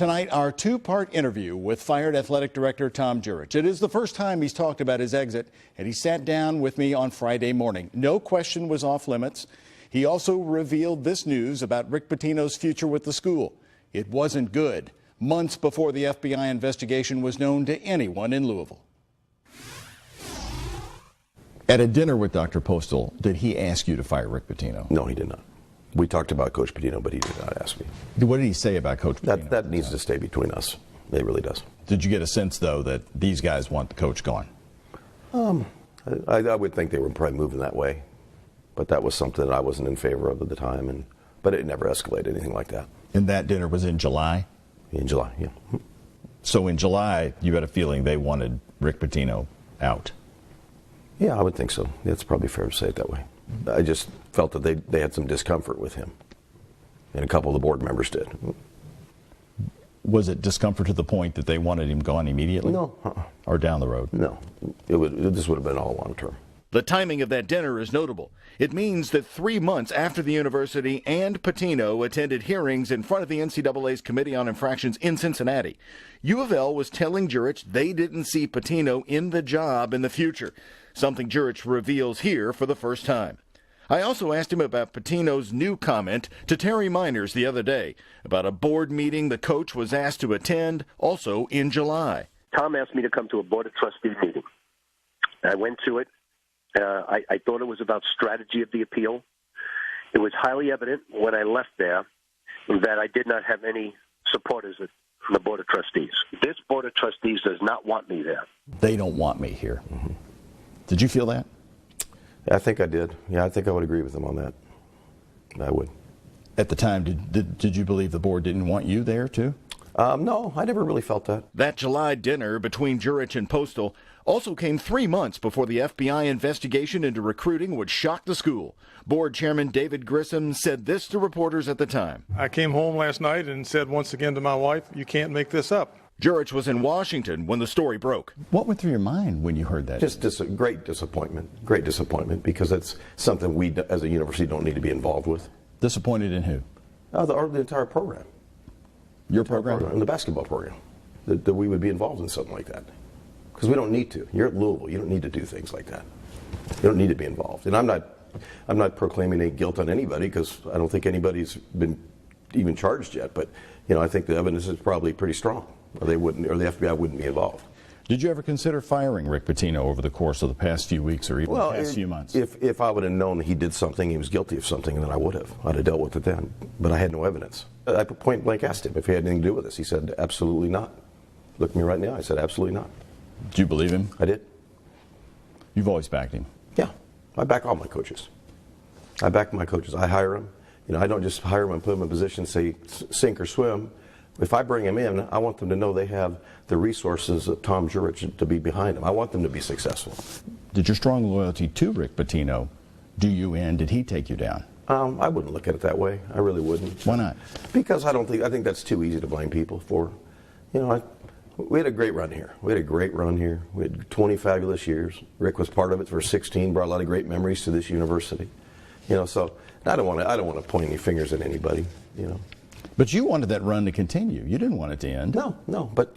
Tonight, our two-part interview with fired athletic director Tom Jurich. It is the first time he's talked about his exit, and he sat down with me on Friday morning. No question was off limits. He also revealed this news about Rick Pitino's future with the school. It wasn't good, months before the FBI investigation was known to anyone in Louisville. At a dinner with Dr. Postal, did he ask you to fire Rick Pitino? No, he did not. We talked about Coach Pitino, but he did not ask me. What did he say about Coach Pitino? That needs to stay between us. It really does. Did you get a sense, though, that these guys want the coach gone? I would think they were probably moving that way, but that was something that I wasn't in favor of at the time, but it never escalated anything like that. And that dinner was in July? In July, yeah. So in July, you had a feeling they wanted Rick Pitino out? Yeah, I would think so. It's probably fair to say it that way. I just felt that they had some discomfort with him, and a couple of the board members did. Was it discomfort to the point that they wanted him gone immediately? No. Or down the road? No. This would have been all long term. The timing of that dinner is notable. It means that 3 months after the university and Pitino attended hearings in front of the NCAA's Committee on Infractions in Cincinnati, U of L was telling Jurich they didn't see Pitino in the job in the future, something Jurich reveals here for the first time. I also asked him about Pitino's new comment to Terry Miners the other day about a board meeting the coach was asked to attend, also in July. Tom asked me to come to a Board of Trustees meeting. I went to it. I thought it was about strategy of the appeal. It was highly evident when I left there that I did not have any supporters from the Board of Trustees. This Board of Trustees does not want me there. They don't want me here. Mm-hmm. Did you feel that? I think I did. Yeah, I think I would agree with them on that. I would. At the time, did you believe the board didn't want you there, too? No, I never really felt that. That July dinner between Jurich and Postal also came 3 months before the FBI investigation into recruiting would shock the school. Board Chairman David Grissom said this to reporters at the time. I came home last night and said once again to my wife, you can't make this up. Jurich was in Washington when the story broke. What went through your mind when you heard that? Just great disappointment, because it's something we as a university don't need to be involved with. Disappointed in who? The entire program. Your program? The basketball program. That we would be involved in something like that. Because we don't need to. You're at Louisville. You don't need to do things like that. You don't need to be involved. And I'm not proclaiming any guilt on anybody, because I don't think anybody's been even charged yet. But I think the evidence is probably pretty strong, or the FBI wouldn't be involved. Did you ever consider firing Rick Pitino over the course of the past few weeks or even the past few months? If I would have known he did something, he was guilty of something, then I would have. I'd have dealt with it then. But I had no evidence. I point blank asked him if he had anything to do with this. He said, absolutely not. Looked me right in the eye. I said, absolutely not. Do you believe him? I did. You've always backed him? Yeah. I back all my coaches. I back my coaches. I hire them. I don't just hire them and put them in a position, say, sink or swim. If I bring them in, I want them to know they have the resources of Tom Jurich to be behind them. I want them to be successful. Did your strong loyalty to Rick Pitino do you in? Did he take you down? I wouldn't look at it that way. I really wouldn't. Why not? Because I think that's too easy to blame people for. We had a great run here. We had 20 fabulous years. Rick was part of it for 16, brought a lot of great memories to this university. So I don't want to point any fingers at anybody, But you wanted that run to continue. You didn't want it to end. No. But,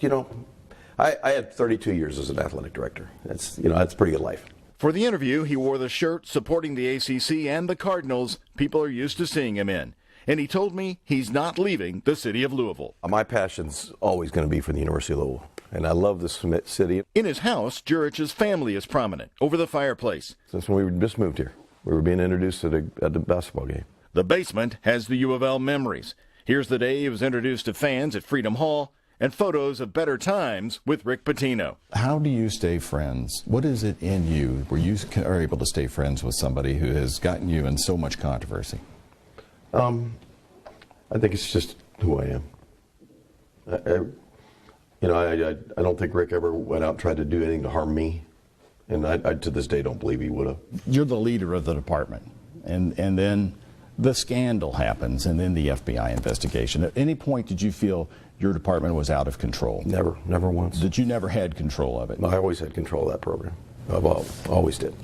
I had 32 years as an athletic director. That's a pretty good life. For the interview, he wore the shirt supporting the ACC and the Cardinals people are used to seeing him in. And he told me he's not leaving the city of Louisville. My passion's always going to be for the University of Louisville. And I love this city. In his house, Jurich's family is prominent over the fireplace. Since when we just moved here, we were being introduced at the basketball game. The basement has the U of L memories. Here's the day he was introduced to fans at Freedom Hall, and photos of better times with Rick Pitino. How do you stay friends? What is it in you where you are able to stay friends with somebody who has gotten you in so much controversy? I think it's just who I am. I don't think Rick ever went out and tried to do anything to harm me, and I to this day don't believe he would have. You're the leader of the department, and then the scandal happens, and then the FBI investigation. At any point did you feel your department was out of control? Never once. That you never had control of it? I always had control of that program. I always did.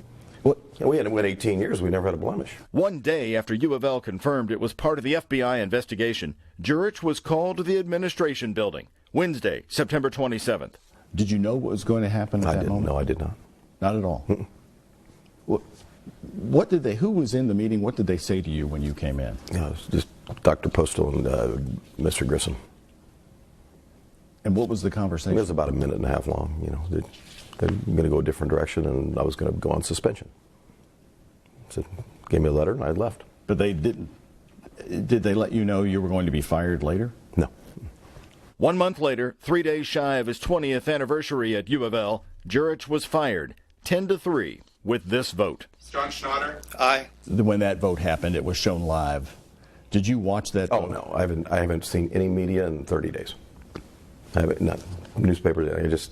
What? And we had went 18 years. We never had a blemish. One day after U of L confirmed it was part of the FBI investigation, Jurich was called to the administration building, Wednesday, September 27th. Did you know what was going to happen at I that didn't. moment? No, I did not. Not at all. What did they? Who was in the meeting? What did they say to you when you came in? No, it was just Dr. Postal and Mr. Grissom. And what was the It conversation? was about a minute and a half long. You know, they're going to go a different direction, and I was going to go on suspension. So, gave me a letter, and I left. But they didn't. Did they let you know you were going to be fired later? No. 1 month later, 3 days shy of his 20th anniversary at U of L, Jurich was fired 10-3 with this vote. John Schnatter? Aye. When that vote happened, it was shown live. Did you watch that? Oh vote? no, I haven't seen any media in 30 days. I haven't, not newspapers.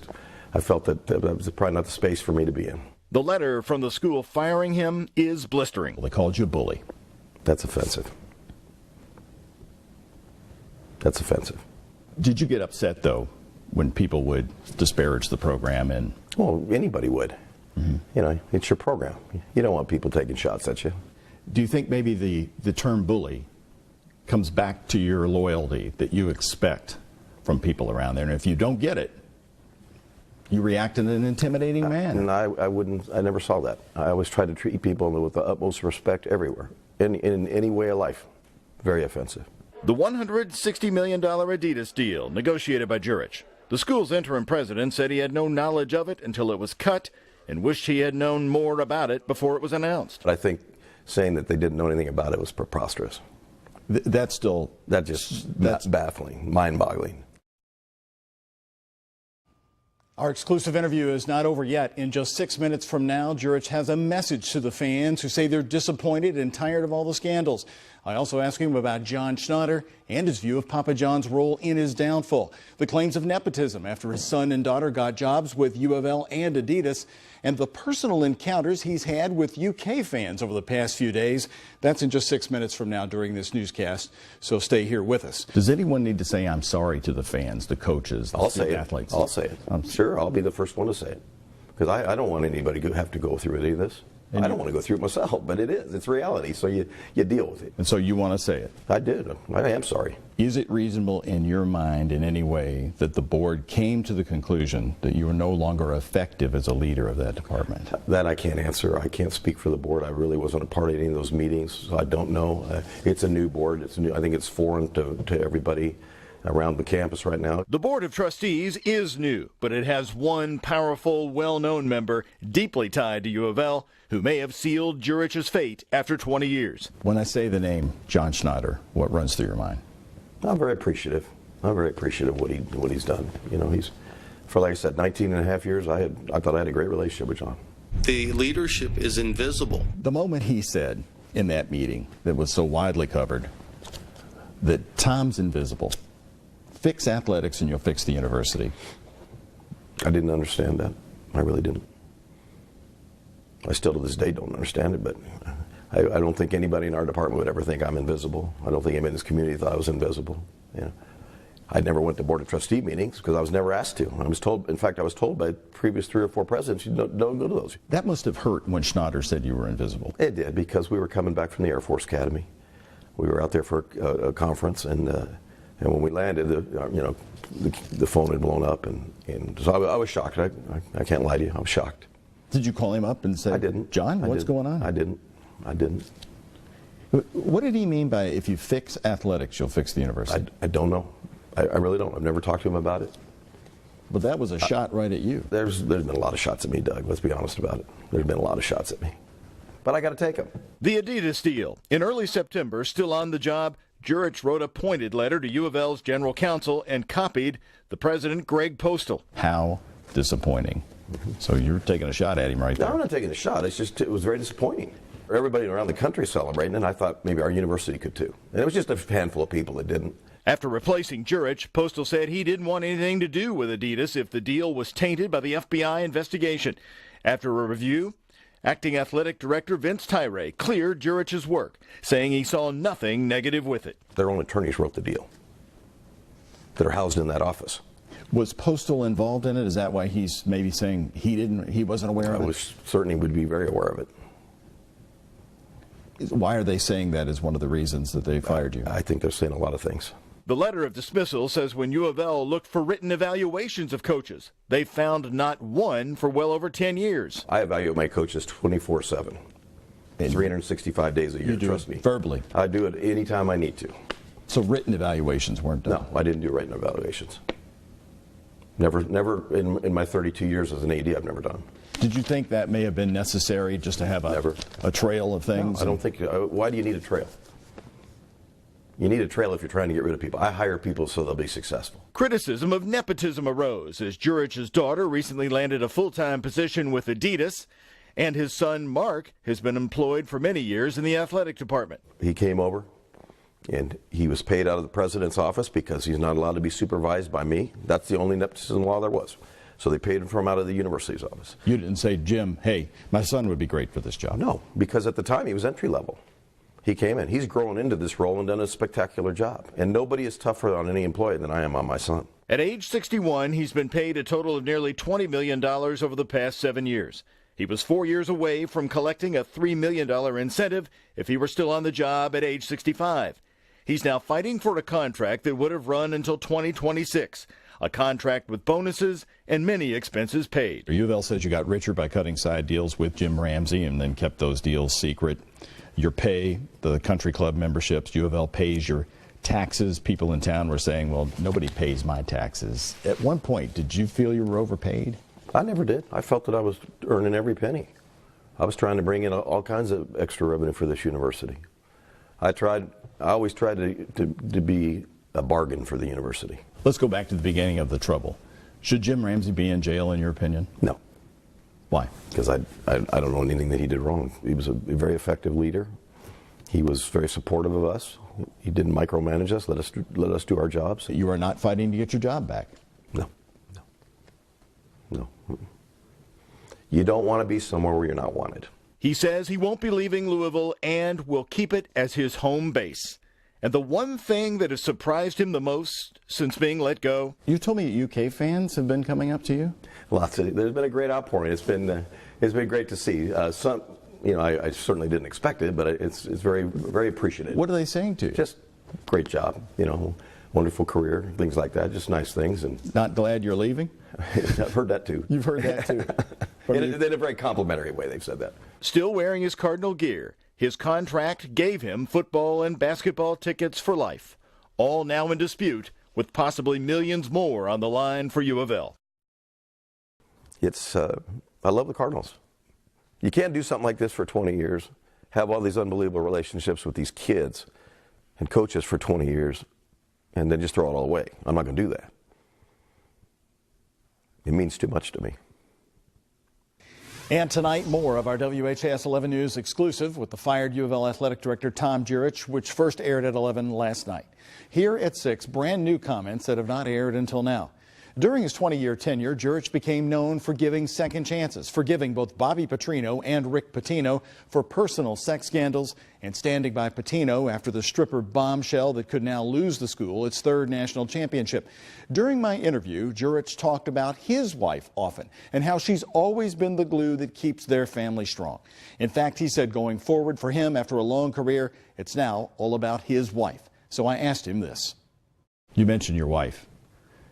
I felt that was probably not the space for me to be in. The letter from the school firing him is blistering. They called you a bully. That's offensive. That's offensive. Did you get upset though when people would disparage the program? And Well, anybody would. Mm-hmm. You know, it's your program. You don't want people taking shots at you. do you think maybe the term bully comes back to your loyalty that you expect from people around there? And if you don't get it, you react in an intimidating manner. And I never saw that. I always tried to treat people with the utmost respect everywhere, in any way of life. Very offensive. The $160 million Adidas deal negotiated by Jurich. The school's interim president said he had no knowledge of it until it was cut and wished he had known more about it before it was announced. But I think saying that they didn't know anything about it was preposterous. That's still... That's baffling, mind-boggling. Our exclusive interview is not over yet. In just 6 minutes from now, Jurich has a message to the fans who say they're disappointed and tired of all the scandals. I also ask him about John Schnatter and his view of Papa John's role in his downfall, the claims of nepotism after his son and daughter got jobs with U of L and Adidas, and the personal encounters he's had with UK fans over the past few days. That's in just 6 minutes from now during this newscast, so stay here with us. Does anyone need to say I'm sorry to the fans, the coaches, I'll say athletes? it. I'll say it. Sure, I'll be the first one to say it. Because I don't want anybody to have to go through any of this. I don't want to go through it myself, but it is. It's reality, so you deal with it. And so you want to say it? I did. I am sorry. Is it reasonable in your mind in any way that the board came to the conclusion that you are no longer effective as a leader of that department? That I can't answer. I can't speak for the board. I really wasn't a part of any of those meetings, so I don't know. It's a new board. It's new. I think it's foreign to everybody around the campus right now. The Board of Trustees is new, but it has one powerful, well-known member deeply tied to U of L who may have sealed Jurich's fate after 20 years. When I say the name John Schnatter, what runs through your mind? I'm very appreciative. I'm very appreciative of what he's done. You know, he's, for like I said, 19 and a half years, I thought I had a great relationship with John. The leadership is invisible. The moment he said in that meeting that was so widely covered that Tom's invisible, fix athletics and you'll fix the university. I didn't understand that. I really didn't. I still to this day don't understand it, but I don't think anybody in our department would ever think I'm invisible. I don't think anybody in this community thought I was invisible. You know, I never went to Board of Trustee meetings because I was never asked to. I was told, in fact, I was told by previous 3 or 4 presidents, you don't go to those. That must have hurt when Schnatter said you were invisible. It did, because we were coming back from the Air Force Academy. We were out there for a conference, and when we landed, the phone had blown up, and so I was shocked. I can't lie to you, I was shocked. Did you call him up and say, I didn't. John, what's going on? I didn't. What did he mean by if you fix athletics, you'll fix the university? I don't know. I really don't. I've never talked to him about it. But that was a shot right at you. There's been a lot of shots at me, Doug. Let's be honest about it. There's been a lot of shots at me. But I got to take them. The Adidas deal. In early September, still on the job, Jurich wrote a pointed letter to U of L's general counsel and copied the president, Greg Postal. How disappointing. So you're taking a shot at him right there. No, I'm not taking a shot. It's just, it was very disappointing. Everybody around the country celebrating, and I thought maybe our university could too. And it was just a handful of people that didn't. After replacing Jurich, Postal said he didn't want anything to do with Adidas if the deal was tainted by the FBI investigation. After a review, acting athletic director Vince Tyre cleared Jurich's work, saying he saw nothing negative with it. Their own attorneys wrote the deal that are housed in that office. Was Postal involved in it? Is that why he's maybe saying he wasn't aware of I it? was certainly would be very aware of it. Why are they saying that as one of the reasons that they fired you? I think they're saying a lot of things. The letter of dismissal says when U of L looked for written evaluations of coaches, they found not one for well over 10 years. I evaluate my coaches 24/7, 365 days a year. You do Trust it me. verbally. I do it anytime I need to. So written evaluations weren't done? No, I didn't do written evaluations. Never in my 32 years as an AD, I've never done. Did you think that may have been necessary just to have Never. a trail of things? I don't think. Why do you need a trail? You need a trail if you're trying to get rid of people. I hire people so they'll be successful. Criticism of nepotism arose as Jurich's daughter recently landed a full-time position with Adidas, and his son Mark has been employed for many years in the athletic department. He came over, and he was paid out of the president's office because he's not allowed to be supervised by me. That's the only nepotism law there was. So they paid him from out of the university's office. You didn't say, Jim, hey, my son would be great for this job. No, because at the time he was entry level. He came in. He's grown into this role and done a spectacular job. And nobody is tougher on any employee than I am on my son. At age 61, he's been paid a total of nearly $20 million over the past 7 years. He was 4 years away from collecting a $3 million incentive if he were still on the job at age 65. He's now fighting for a contract that would have run until 2026, a contract with bonuses and many expenses paid. U of L says you got richer by cutting side deals with Jim Ramsey and then kept those deals secret. Your pay, the country club memberships, U of L pays your taxes. People in town were saying, well, nobody pays my taxes. At one point, did you feel you were overpaid? I never did. I felt that I was earning every penny. I was trying to bring in all kinds of extra revenue for this university. I always tried to be a bargain for the university. Let's go back to the beginning of the trouble. Should Jim Ramsey be in jail, in your opinion? No, Why? because I don't know anything that he did wrong. He was a very effective leader. He was very supportive of us. He didn't micromanage us. Let us do our jobs. You are not fighting to get your job back. No. You don't want to be somewhere where you're not wanted. He says he won't be leaving Louisville and will keep it as his home base. And the one thing that has surprised him the most since being let go, You told me UK fans have been coming up to you? There's been a great outpouring. It's been great to see. I certainly didn't expect it, but it's very, very appreciative. What are they saying to you? Just great job, wonderful career, things like that, just nice things. And Not glad you're leaving? I've heard that too. You've heard that too. In a very complimentary way, they've said that. still wearing his Cardinal gear. His contract gave him football and basketball tickets for life, all now in dispute, with possibly millions more on the line for U of L. I love the Cardinals. You can't do something like this for 20 years, have all these unbelievable relationships with these kids and coaches for 20 years, and then just throw it all away. I'm not going to do that. It means too much to me. And tonight, more of our WHAS 11 News exclusive with the fired U of L athletic director Tom Jurich, which first aired at 11 last night. Here at 6, brand new comments that have not aired until now. During his 20-year tenure, Jurich became known for giving second chances, forgiving both Bobby Petrino and Rick Pitino for personal sex scandals, and standing by Pitino after the stripper bombshell that could now lose the school its third national championship. During my interview, Jurich talked about his wife often and how she's always been the glue that keeps their family strong. In fact, he said going forward for him after a long career, it's now all about his wife. So I asked him this. You mentioned your wife.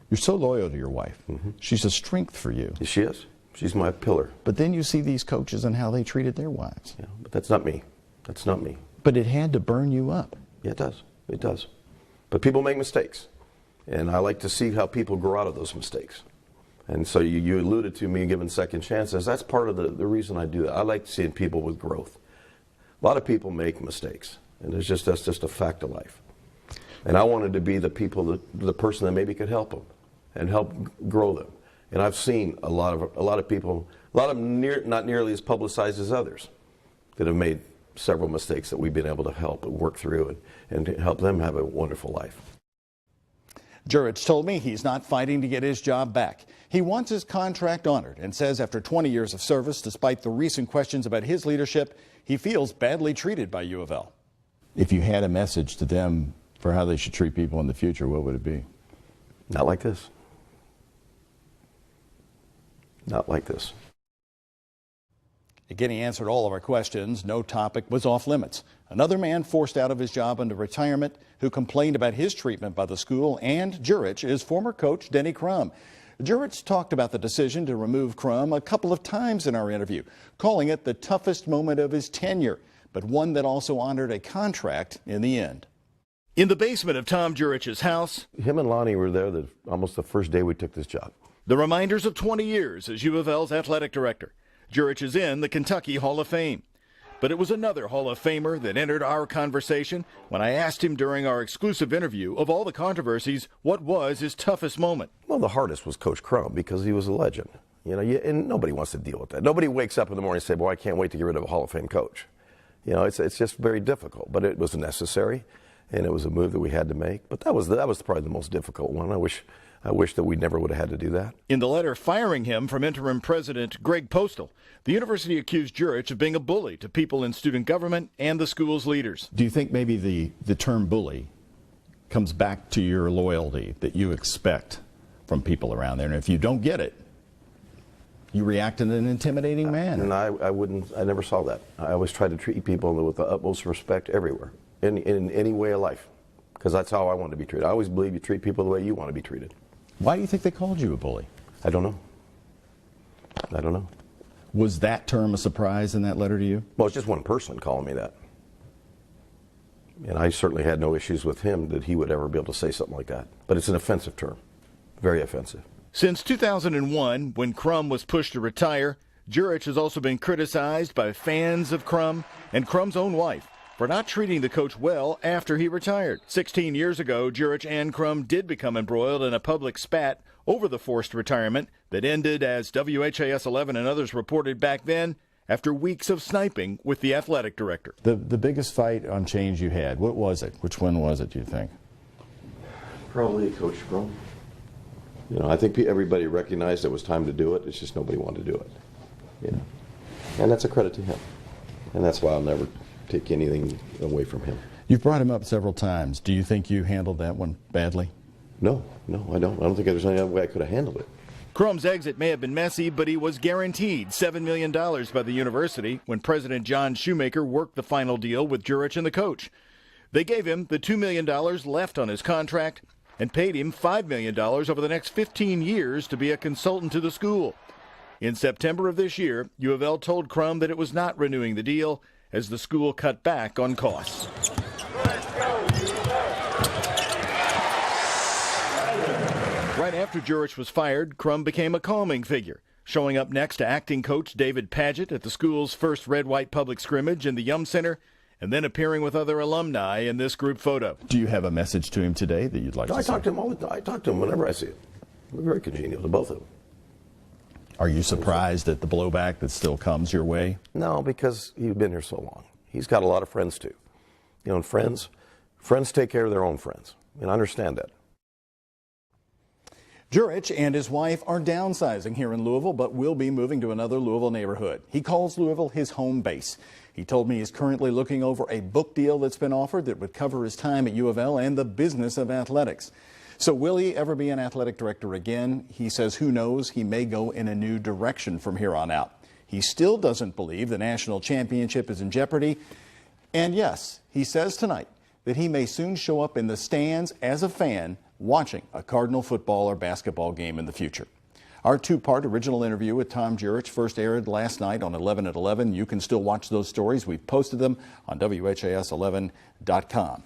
You're so loyal to your wife. Mm-hmm. She's a strength for you. She is. She's my pillar. But then you see these coaches and how they treated their wives. Yeah, but that's not me. That's not me. But it had to burn you up. Yeah, it does. It does. But people make mistakes. And I like to see how people grow out of those mistakes. And so you alluded to me giving second chances. That's part of the reason I do that. I like seeing people with growth. A lot of people make mistakes. And that's just a fact of life. And I wanted to be the person that maybe could help them and help grow them. And I've seen a lot of people, not nearly as publicized as others, that have made several mistakes that we've been able to help and work through and help them have a wonderful life. Jurich told me he's not fighting to get his job back. He wants his contract honored and says after 20 years of service, despite the recent questions about his leadership, he feels badly treated by U of L. If you had a message to them for how they should treat people in the future, what would it be? Not like this. Not like this. Again, he answered all of our questions. No topic was off limits. Another man forced out of his job into retirement who complained about his treatment by the school and Jurich is former coach Denny Crum. Jurich talked about the decision to remove Crum a couple of times in our interview, calling it the toughest moment of his tenure, but one that also honored a contract in the end. In the basement of Tom Jurich's house, Him and Lonnie were there almost the first day we took this job. the reminders of 20 years as U of L's athletic director. Jurich is in the Kentucky Hall of Fame. But it was another Hall of Famer that entered our conversation when I asked him during our exclusive interview, of all the controversies, what was his toughest moment? Well, the hardest was Coach Crum because he was a legend. And nobody wants to deal with that. Nobody wakes up in the morning and say, "Boy, I can't wait to get rid of a Hall of Fame coach." It's just very difficult. But it was necessary, and it was a move that we had to make. But that was probably the most difficult one. I wish that we never would have had to do that. In the letter firing him from interim president Greg Postal, the university accused Jurich of being a bully to people in student government and the school's leaders. Do you think maybe the term bully comes back to your loyalty that you expect from people around there? And if you don't get it, you react in an intimidating manner. And I never saw that. I always try to treat people with the utmost respect everywhere, in any way of life, because that's how I want to be treated. I always believe you treat people the way you want to be treated. Why do you think they called you a bully? I don't know. Was that term a surprise in that letter to you? Well, it's just one person calling me that. And I certainly had no issues with him that he would ever be able to say something like that. But it's an offensive term, very offensive. Since 2001, when Crum was pushed to retire, Jurich has also been criticized by fans of Crum and Crum's own wife for not treating the coach well after he retired. 16 years ago, Jurich and Crum did become embroiled in a public spat over the forced retirement that ended, as WHAS 11 and others reported back then, after weeks of sniping with the athletic director. The biggest fight on change you had, what was it? Which one was it, do you think? Probably Coach Crum. I think everybody recognized it was time to do it. It's just nobody wanted to do it. And that's a credit to him. And that's why I'll never take anything away from him. You've brought him up several times. Do you think you handled that one badly? No, I don't. I don't think there's any other way I could have handled it. Crum's exit may have been messy, but he was guaranteed $7 million by the university when President John Shoemaker worked the final deal with Jurich and the coach. They gave him the $2 million left on his contract and paid him $5 million over the next 15 years to be a consultant to the school. In September of this year, U of L told Crum that it was not renewing the deal as the school cut back on costs. Right after Jurich was fired, Crum became a calming figure, showing up next to acting coach David Padgett at the school's first red-white public scrimmage in the Yum Center, and then appearing with other alumni in this group photo. Do you have a message to him today that you'd like to say? I talk to him all the time. I talk to him whenever I see him. We're very congenial to both of them. Are you surprised at the blowback that still comes your way? No, because he's been here so long. He's got a lot of friends too. And friends take care of their own friends. And I understand that. Jurich and his wife are downsizing here in Louisville, but will be moving to another Louisville neighborhood. He calls Louisville his home base. He told me he's currently looking over a book deal that's been offered that would cover his time at U of L and the business of athletics. So will he ever be an athletic director again? He says who knows, he may go in a new direction from here on out. He still doesn't believe the national championship is in jeopardy. And yes, he says tonight that he may soon show up in the stands as a fan watching a Cardinal football or basketball game in the future. Our two-part original interview with Tom Jurich first aired last night on 11 at 11. You can still watch those stories. We've posted them on WHAS11.com.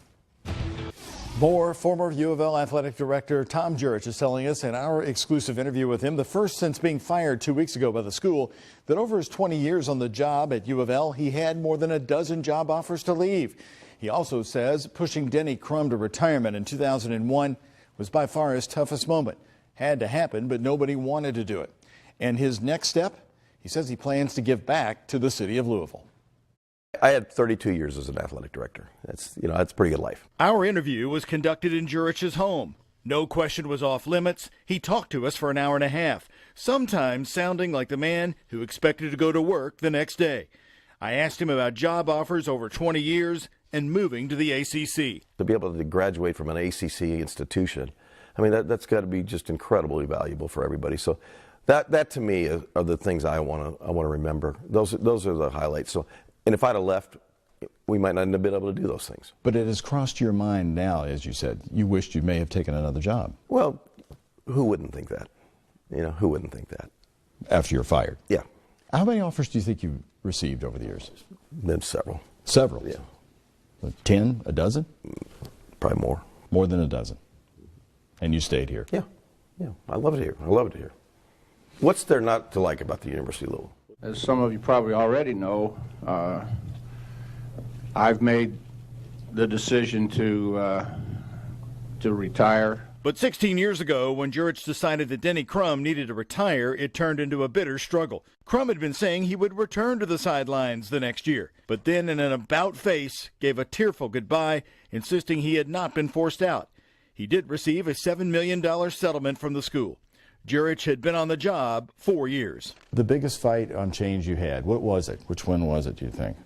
More former U of L athletic director Tom Jurich is telling us in our exclusive interview with him, the first since being fired 2 weeks ago by the school, that over his 20 years on the job at U of L, he had more than a dozen job offers to leave. He also says pushing Denny Crum to retirement in 2001 was by far his toughest moment. Had to happen, but nobody wanted to do it. And his next step, he says he plans to give back to the city of Louisville. I had 32 years as an athletic director. That's a pretty good life. Our interview was conducted in Jurich's home. No question was off limits. He talked to us for an hour and a half, sometimes sounding like the man who expected to go to work the next day. I asked him about job offers over 20 years and moving to the ACC. To be able to graduate from an ACC institution, I mean, that's got to be just incredibly valuable for everybody. So That to me are the things I want to remember. Those are the highlights. So, and if I'd have left, we might not have been able to do those things. But it has crossed your mind now, as you said, you wished you may have taken another job. Well, who wouldn't think that? You know, who wouldn't think that? After you're fired. Yeah. How many offers do you think you've received over the years? Then several. Several? Yeah. 10? A dozen? Probably more. More than a dozen. And you stayed here? Yeah. Yeah. I love it here. I love it here. What's there not to like about the University of Louisville? As some of you probably already know, I've made the decision to retire. But 16 years ago, when Jurich decided that Denny Crum needed to retire, it turned into a bitter struggle. Crum had been saying he would return to the sidelines the next year, but then in an about-face gave a tearful goodbye, insisting he had not been forced out. He did receive a $7 million settlement from the school. Jurich had been on the job 4 years. The biggest fight on change you had, what was it? Which one was it, do you think?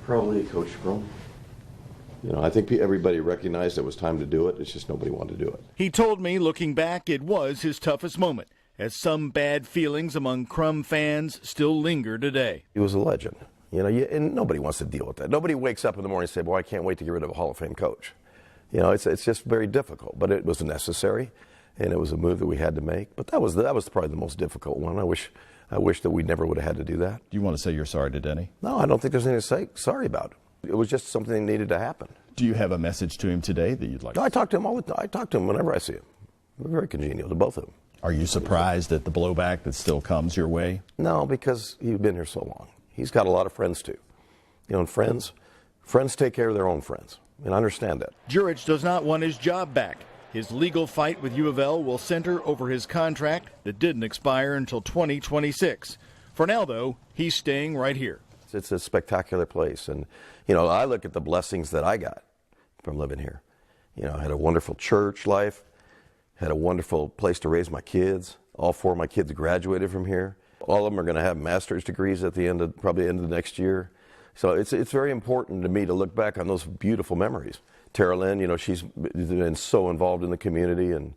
Probably Coach Crum. You know, I think everybody recognized it was time to do it. It's just nobody wanted to do it. He told me, looking back, it was his toughest moment, as some bad feelings among Crum fans still linger today. He was a legend. You know, and nobody wants to deal with that. Nobody wakes up in the morning and says, well, I can't wait to get rid of a Hall of Fame coach. You know, it's just very difficult, but it was necessary, and it was a move that we had to make. But that was probably the most difficult one. I wish that we never would have had to do that. Do you want to say you're sorry to Denny? No, I don't think there's anything to say sorry about. It was just something that needed to happen. Do you have a message to him today that you'd like to I talk to him all the time. I talk to him whenever I see him. We're very congenial to both of them. Are you surprised at the blowback that still comes your way? No, because he's been here so long. He's got a lot of friends too. You know, and friends take care of their own friends. And I understand that. Jurich does not want his job back. His legal fight with U of L will center over his contract that didn't expire until 2026. For now, though, he's staying right here. It's a spectacular place. And, you know, I look at the blessings that I got from living here. You know, I had a wonderful church life, had a wonderful place to raise my kids. All 4 of my kids graduated from here. All of them are going to have master's degrees at the end of the next year. So it's very important to me to look back on those beautiful memories. Tara Lynn, you know, she's been so involved in the community, and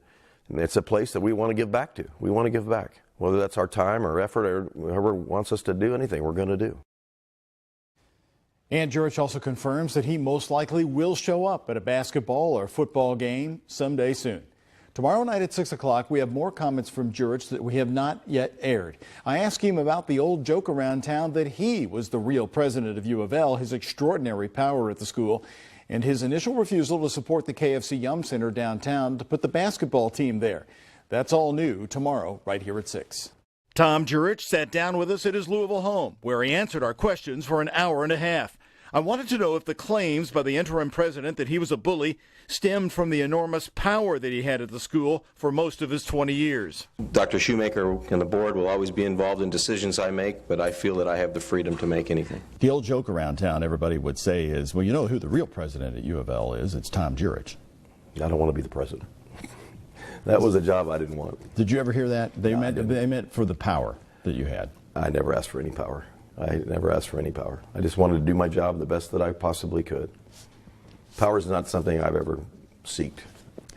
it's a place that we want to give back to. We want to give back. Whether that's our time or effort or whoever wants us to do anything, we're going to do. And Jurich also confirms that he most likely will show up at a basketball or football game someday soon. Tomorrow night at 6 o'clock, we have more comments from Jurich that we have not yet aired. I asked him about the old joke around town that he was the real president of U of L, his extraordinary power at the school, and his initial refusal to support the KFC Yum Center downtown to put the basketball team there. That's all new tomorrow, right here at 6. Tom Jurich sat down with us at his Louisville home, where he answered our questions for an hour and a half. I wanted to know if the claims by the interim president that he was a bully stemmed from the enormous power that he had at the school for most of his 20 years. Dr. Shoemaker and the board will always be involved in decisions I make, but I feel that I have the freedom to make anything. The old joke around town everybody would say is, well, you know who the real president at U of L is? It's Tom Jurich. I don't want to be the president. That was a job I didn't want. Did you ever hear that? They meant for the power that you had. I never asked for any power. I never asked for any power. I just wanted to do my job the best that I possibly could. Power is not something I've ever sought.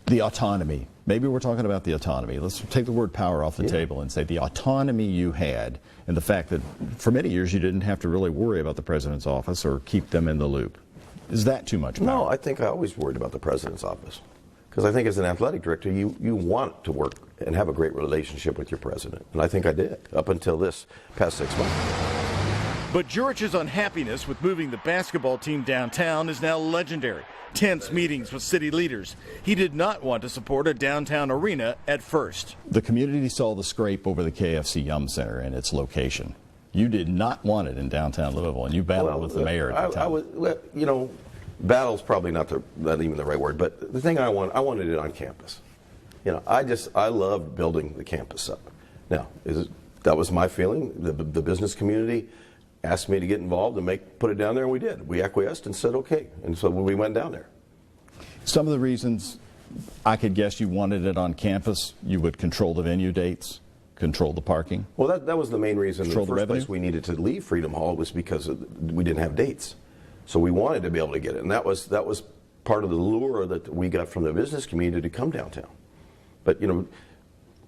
The autonomy. Maybe we're talking about the autonomy. Let's take the word power off the table and say the autonomy you had and the fact that for many years you didn't have to really worry about the president's office or keep them in the loop. Is that too much power? No, I think I always worried about the president's office. Because I think as an athletic director, you want to work and have a great relationship with your president. And I think I did up until this past 6 months. But Jurich's unhappiness with moving the basketball team downtown is now legendary. Tense meetings with city leaders. He did not want to support a downtown arena at first. The community saw the scrape over the KFC Yum Center and its location. You did not want it in downtown Louisville, and you battled with the mayor at the time. You know, battle's probably not even the right word, but the thing I wanted it on campus. You know, I loved building the campus up. Now, that was my feeling. The business community asked me to get involved and put it down there, and we did. We acquiesced and said okay, and so we went down there. Some of the reasons I could guess you wanted it on campus, you would control the venue dates, control the parking. Well, that was the main reason. Control in the first place we needed to leave Freedom Hall was because we didn't have dates, so we wanted to be able to get it, and that was part of the lure that we got from the business community to come downtown. But you know,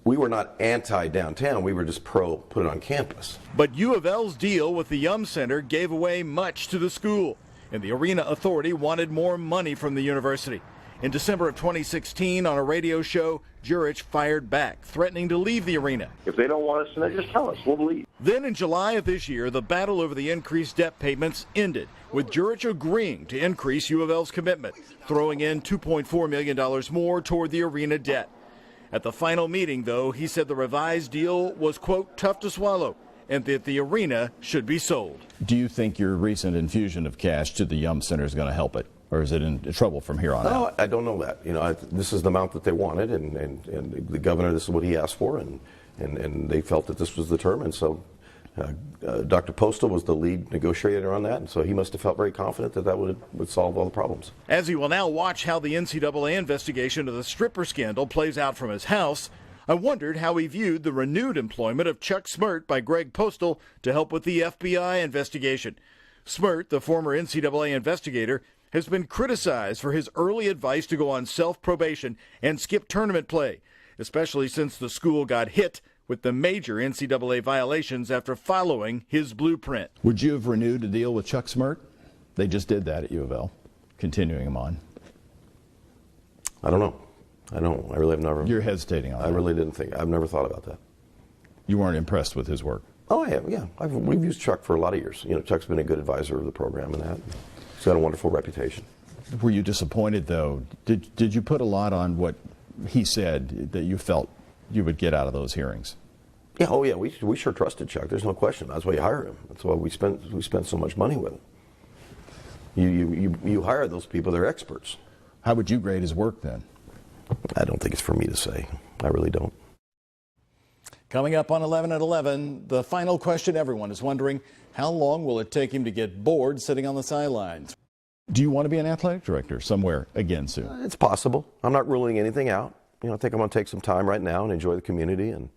We were not anti-downtown. We were just pro put it on campus. But U of L's deal with the Yum Center gave away much to the school, and the Arena Authority wanted more money from the university. In December of 2016, on a radio show, Jurich fired back, threatening to leave the arena. If they don't want us, then just tell us. We'll leave. Then in July of this year, the battle over the increased debt payments ended, with Jurich agreeing to increase U of L's commitment, throwing in $2.4 million more toward the arena debt. At the final meeting, though, he said the revised deal was, quote, tough to swallow, and that the arena should be sold. Do you think your recent infusion of cash to the Yum Center is going to help it? Or is it in trouble from here on out? No, I don't know that. You know, this is the amount that they wanted, and the governor, this is what he asked for, and they felt that this was the term, and so Dr. Postal was the lead negotiator on that, and so he must have felt very confident that that would solve all the problems. As he will now watch how the NCAA investigation of the stripper scandal plays out from his house, I wondered how he viewed the renewed employment of Chuck Smirt by Greg Postal to help with the FBI investigation. Smirt, the former NCAA investigator, has been criticized for his early advice to go on self-probation and skip tournament play, especially since the school got hit with the major NCAA violations after following his blueprint. Would you have renewed a deal with Chuck Smirt? They just did that at U of L, continuing him on. I don't know. I really have never. You're hesitating on that. I really didn't think. I've never thought about that. You weren't impressed with his work? Oh, I am, yeah. We've used Chuck for a lot of years. You know, Chuck's been a good advisor of the program and that. He's got a wonderful reputation. Were you disappointed, though? Did you put a lot on what he said that you felt you would get out of those hearings? Yeah, oh yeah, we sure trusted Chuck. There's no question. That's why you hire him. That's why we spent so much money with him. You hire those people; they're experts. How would you grade his work then? I don't think it's for me to say. I really don't. Coming up on 11 at 11, the final question everyone is wondering: how long will it take him to get bored sitting on the sidelines? Do you want to be an athletic director somewhere again soon? It's possible. I'm not ruling anything out. You know, I think I'm going to take some time right now and enjoy the community and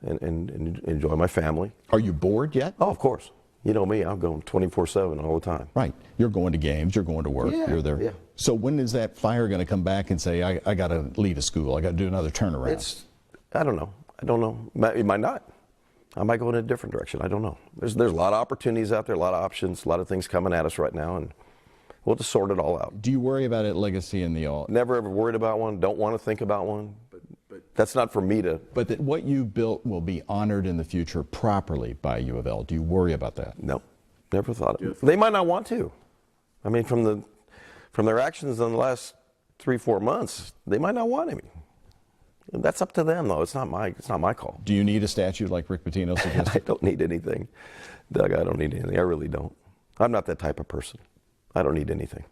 enjoy my family. Are you bored yet? Oh, of course. You know me, I'm going 24/7 all the time. Right. You're going to games, you're going to work, Yeah, you're there. yeah. So when is that fire going to come back and say, I got to lead a school, I got to do another turnaround? I don't know. I don't know. It might not. I might go in a different direction. I don't know. There's a lot of opportunities out there, a lot of options, a lot of things coming at us right now, and we'll just sort it all out. Do you worry about it, legacy in the all? Never ever worried about one. Don't want to think about one. But that's not for me to. But that what you built will be honored in the future properly by U of L. Do you worry about that? No, never thought of it. They might not want to. I mean, from their actions in the last 3-4 months, they might not want me. That's up to them, though. It's not my call. Do you need a statute like Rick Pitino I suggested? don't need anything, Doug. I don't need anything. I really don't. I'm not that type of person. I don't need anything.